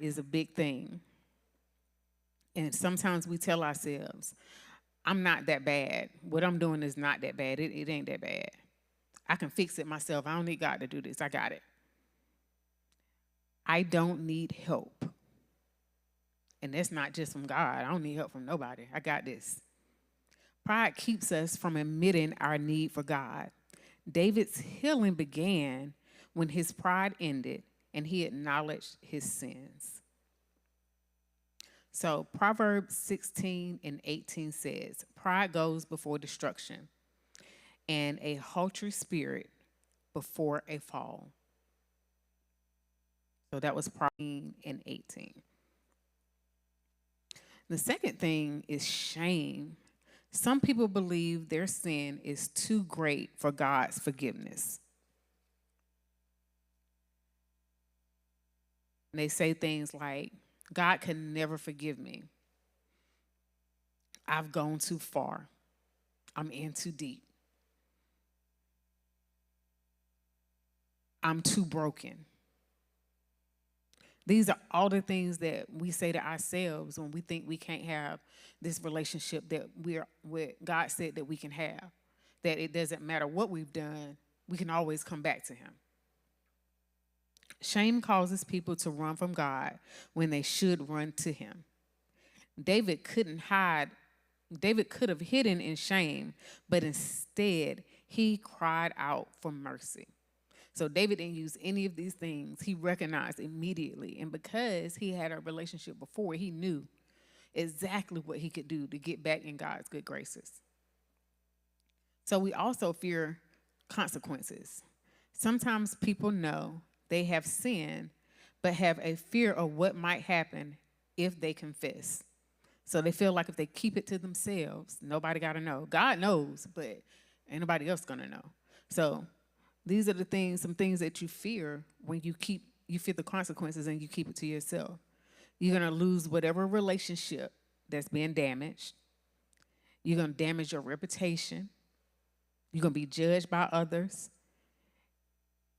is a big thing. And sometimes we tell ourselves, I'm not that bad. What I'm doing is not that bad. It ain't that bad. I can fix it myself. I don't need God to do this. I got it. I don't need help. And that's not just from God. I don't need help from nobody. I got this. Pride keeps us from admitting our need for God. David's healing began when his pride ended and he acknowledged his sins. So Proverbs 16 and 18 says, pride goes before destruction, and a haughty spirit before a fall. So that was Proverbs 16 and 18. The second thing is shame. Some people believe their sin is too great for God's forgiveness. And they say things like, God can never forgive me. I've gone too far. I'm in too deep. I'm too broken. These are all the things that we say to ourselves when we think we can't have this relationship that we're what God said that we can have. That it doesn't matter what we've done, we can always come back to him. Shame causes people to run from God when they should run to him. David couldn't hide. David could have hidden in shame, but instead he cried out for mercy. So David didn't use any of these things. He recognized immediately. And because he had a relationship before, he knew exactly what he could do to get back in God's good graces. So we also fear consequences. Sometimes people know they have sinned, but have a fear of what might happen if they confess. So they feel like if they keep it to themselves, nobody got to know. God knows, but ain't nobody else going to know. So these are the things, some things that you fear when you fear the consequences and you keep it to yourself. You're going to lose whatever relationship that's being damaged. You're going to damage your reputation. You're going to be judged by others.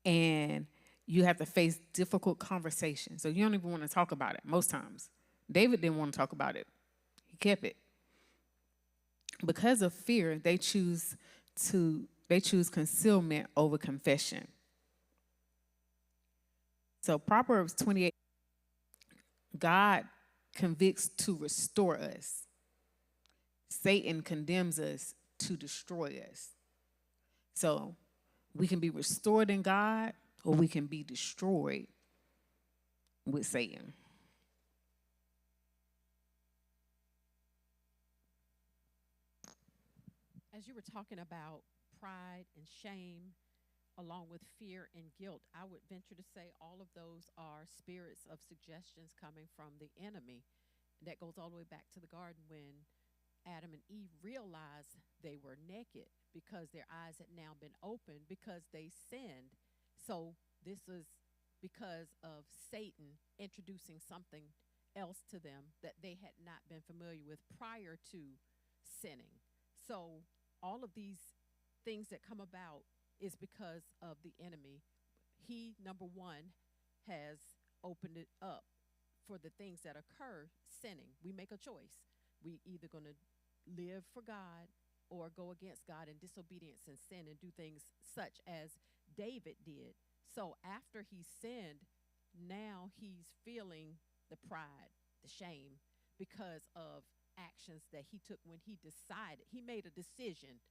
And you have to face difficult conversations. So you don't even want to talk about it most times. David didn't want to talk about it. He kept it. Because of fear, they choose concealment over confession. So Proverbs 28, God convicts to restore us. Satan condemns us to destroy us. So we can be restored in God or we can be destroyed with Satan. As you were talking about pride and shame, along with fear and guilt, I would venture to say all of those are spirits of suggestions coming from the enemy. That goes all the way back to the garden when Adam and Eve realized they were naked because their eyes had now been opened because they sinned. So this is because of Satan introducing something else to them that they had not been familiar with prior to sinning. So all of these things that come about is because of the enemy. He, number one, has opened it up for the things that occur sinning. We make a choice. We either going to live for God or go against God in disobedience and sin and do things such as David did. So after he sinned, now he's feeling the pride, the shame because of actions that he took when he decided. He made a decision